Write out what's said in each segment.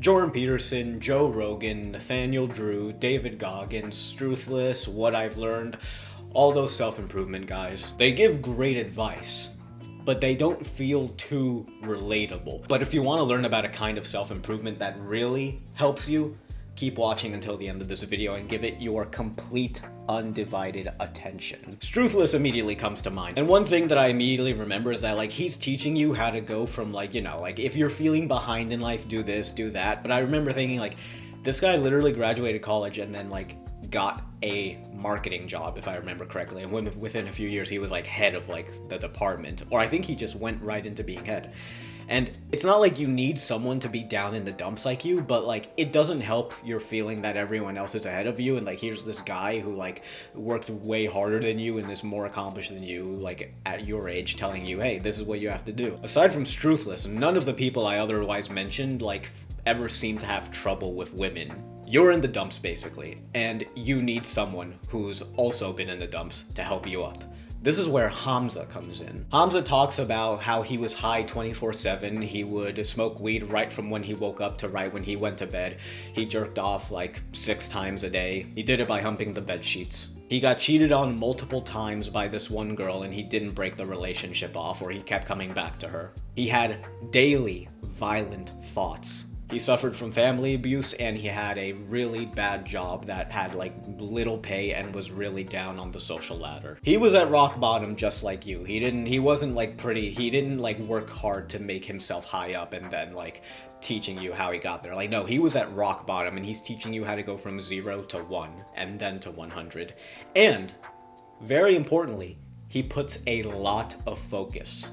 Jordan Peterson, Joe Rogan, Nathaniel Drew, David Goggins, Struthless, What I've Learned, all those self-improvement guys. They give great advice, but they don't feel too relatable. But if you want to learn about a kind of self-improvement that really helps you, keep watching until the end of this video and give it your complete, undivided attention. Struthless immediately comes to mind. And one thing that I immediately remember is that, like, he's teaching you how to go from, like, you know, like, if you're feeling behind in life, do this, do that. But I remember thinking, like, this guy literally graduated college and then, like, got a marketing job, if I remember correctly. And within a few years, he was, like, head of, like, the department. Or I think he just went right into being head. And it's not like you need someone to be down in the dumps like you, but, like, it doesn't help your feeling that everyone else is ahead of you, and, like, here's this guy who, like, worked way harder than you and is more accomplished than you, like, at your age, telling you, hey, this is what you have to do. Aside from Struthless, none of the people I otherwise mentioned, like, ever seem to have trouble with women. You're in the dumps, basically, and you need someone who's also been in the dumps to help you up. This is where Hamza comes in. Hamza talks about how he was high 24/7. He would smoke weed right from when he woke up to right when he went to bed. He jerked off like 6 times a day. He did it by humping the bed sheets. He got cheated on multiple times by this one girl and he didn't break the relationship off, or he kept coming back to her. He had daily violent thoughts. He suffered from family abuse, and he had a really bad job that had, like, little pay and was really down on the social ladder. He was at rock bottom just like you. He didn't like work hard to make himself high up and then, like, teaching you how he got there. Like, no, he was at rock bottom and he's teaching you how to go from 0 to 1 and then to 100. And, very importantly, he puts a lot of focus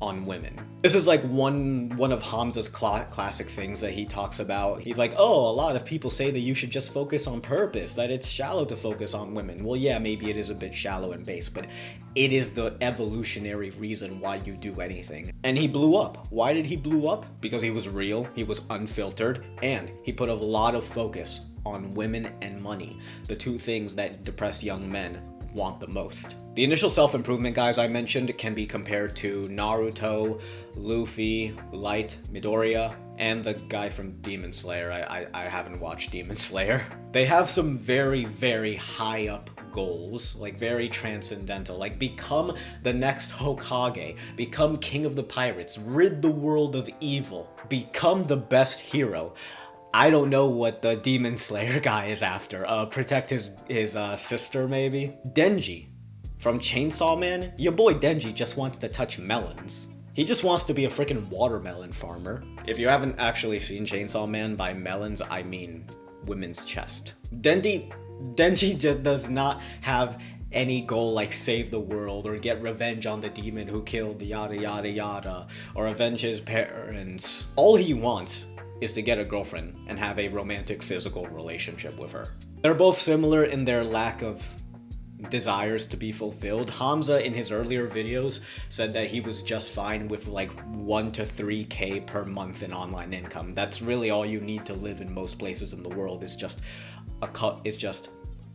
on women. This is like one of Hamza's classic things that he talks about. He's like, oh, a lot of people say that you should just focus on purpose, that it's shallow to focus on women. Well, yeah, maybe it is a bit shallow and base, but it is the evolutionary reason why you do anything. And he blew up. Why did he blow up? Because he was real, he was unfiltered, and he put a lot of focus on women and money, the two things that depressed young men want the most. The initial self-improvement guys I mentioned can be compared to Naruto, Luffy, Light, Midoriya, and the guy from Demon Slayer. I haven't watched Demon Slayer. They have some very, very high up goals, like very transcendental, like become the next Hokage, become king of the pirates, rid the world of evil, become the best hero. I don't know what the Demon Slayer guy is after. Protect his sister, maybe? Denji from Chainsaw Man? Your boy Denji just wants to touch melons. He just wants to be a freaking watermelon farmer. If you haven't actually seen Chainsaw Man, by melons, I mean women's chest. Denji just does not have any goal like save the world or get revenge on the demon who killed yada yada yada or avenge his parents. All he wants is to get a girlfriend and have a romantic physical relationship with her. They're both similar in their lack of desires to be fulfilled. Hamza in his earlier videos said that he was just fine with like 1 to 3K per month in online income. That's really all you need to live in most places in the world, is just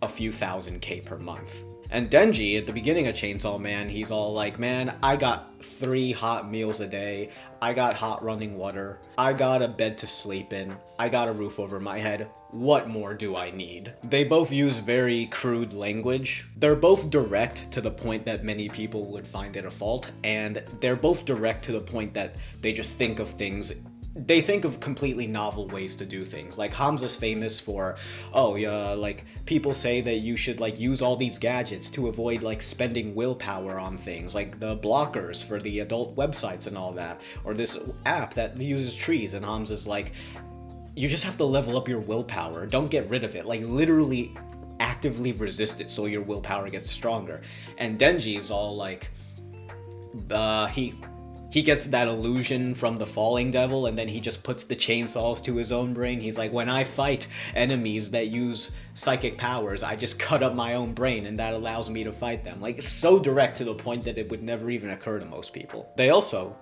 a few thousand K per month. And Denji, at the beginning of Chainsaw Man, he's all like, man, I got 3 hot meals a day, I got hot running water, I got a bed to sleep in, I got a roof over my head, what more do I need? They both use very crude language. They're both direct to the point that many people would find it a fault, and they're both direct to the point that they just think of things. They think of completely novel ways to do things. Like, Hamza's famous for, oh yeah, like, people say that you should, like, use all these gadgets to avoid, like, spending willpower on things, like the blockers for the adult websites and all that, or this app that uses trees, and Hamza's like, you just have to level up your willpower, don't get rid of it, like, literally actively resist it so your willpower gets stronger. And Denji is all like, he gets that illusion from the falling devil, and then he just puts the chainsaws to his own brain. He's like, when I fight enemies that use psychic powers, I just cut up my own brain, and that allows me to fight them. Like, it's so direct to the point that it would never even occur to most people. They also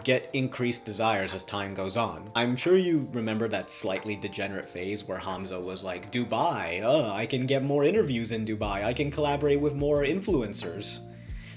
get increased desires as time goes on. I'm sure you remember that slightly degenerate phase where Hamza was like, Dubai, I can get more interviews in Dubai, I can collaborate with more influencers.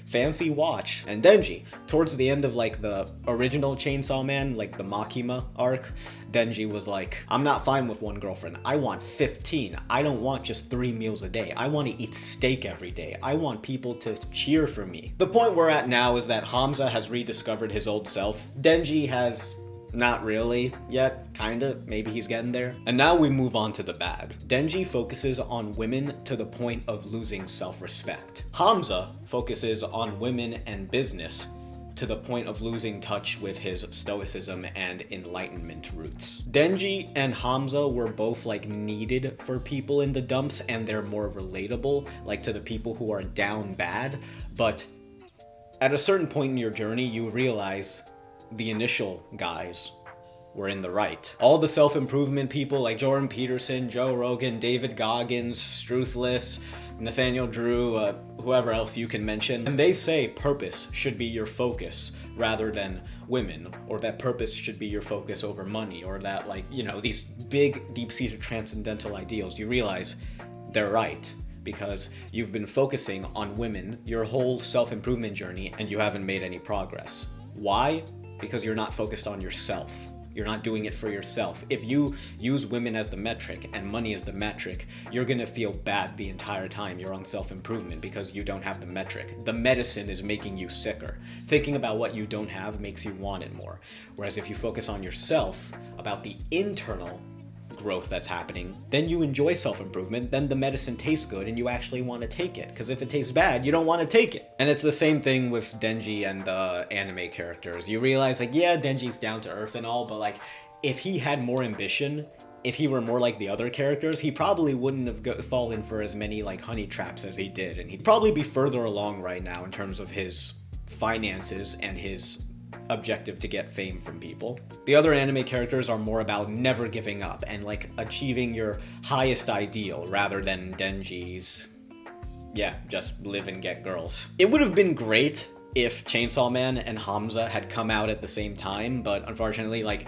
fancy watch. And Denji, towards the end of like the original Chainsaw Man, like the Makima arc, Denji was like, I'm not fine with one girlfriend. I want 15. I don't want just 3 meals a day. I want to eat steak every day. I want people to cheer for me. The point we're at now is that Hamza has rediscovered his old self. Denji has not really yet, kinda, maybe he's getting there. And now we move on to the bad. Denji focuses on women to the point of losing self-respect. Hamza focuses on women and business to the point of losing touch with his stoicism and enlightenment roots. Denji and Hamza were both like needed for people in the dumps, and they're more relatable, like to the people who are down bad, but at a certain point in your journey, you realize the initial guys were in the right. All the self-improvement people like Jordan Peterson, Joe Rogan, David Goggins, Struthless, Nathaniel Drew, whoever else you can mention, and they say purpose should be your focus rather than women, or that purpose should be your focus over money, or that, like, you know, these big deep-seated transcendental ideals. You realize they're right, because you've been focusing on women your whole self-improvement journey and you haven't made any progress. Why? Because you're not focused on yourself. You're not doing it for yourself. If you use women as the metric and money as the metric, you're gonna feel bad the entire time you're on self-improvement because you don't have the metric. The medicine is making you sicker. Thinking about what you don't have makes you want it more. Whereas if you focus on yourself, about the internal growth that's happening, then you enjoy self-improvement, then the medicine tastes good and you actually want to take it, because if it tastes bad, you don't want to take it. And it's the same thing with Denji and the anime characters. You realize, like, yeah, Denji's down to earth and all, but like, if he had more ambition, if he were more like the other characters, he probably wouldn't have fallen for as many like honey traps as he did, and he'd probably be further along right now in terms of his finances and his objective to get fame from people. The other anime characters are more about never giving up and like achieving your highest ideal rather than Denji's, yeah, just live and get girls. It would have been great if Chainsaw Man and Hamza had come out at the same time, but unfortunately, like,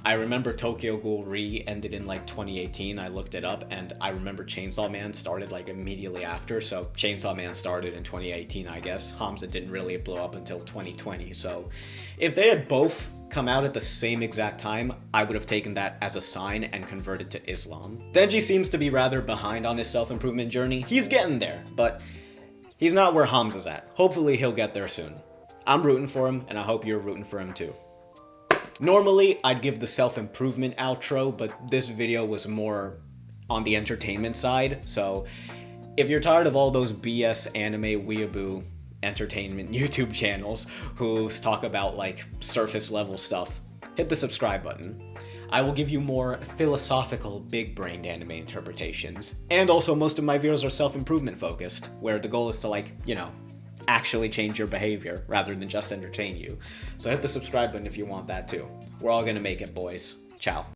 I remember Tokyo Ghoul Re ended in like 2018. I looked it up, and I remember Chainsaw Man started like immediately after, so Chainsaw Man started in 2018, I guess. Hamza didn't really blow up until 2020, so if they had both come out at the same exact time, I would have taken that as a sign and converted to Islam. Denji seems to be rather behind on his self-improvement journey. He's getting there, but he's not where Hamza's at. Hopefully he'll get there soon. I'm rooting for him, and I hope you're rooting for him too. Normally, I'd give the self-improvement outro, but this video was more on the entertainment side, so if you're tired of all those BS anime weeaboo entertainment YouTube channels who talk about like surface level stuff, hit the subscribe button. I will give you more philosophical, big-brained anime interpretations, and also most of my videos are self-improvement focused, where the goal is to, like, you know, actually change your behavior rather than just entertain you. So hit the subscribe button if you want that too. We're all gonna make it, boys. Ciao.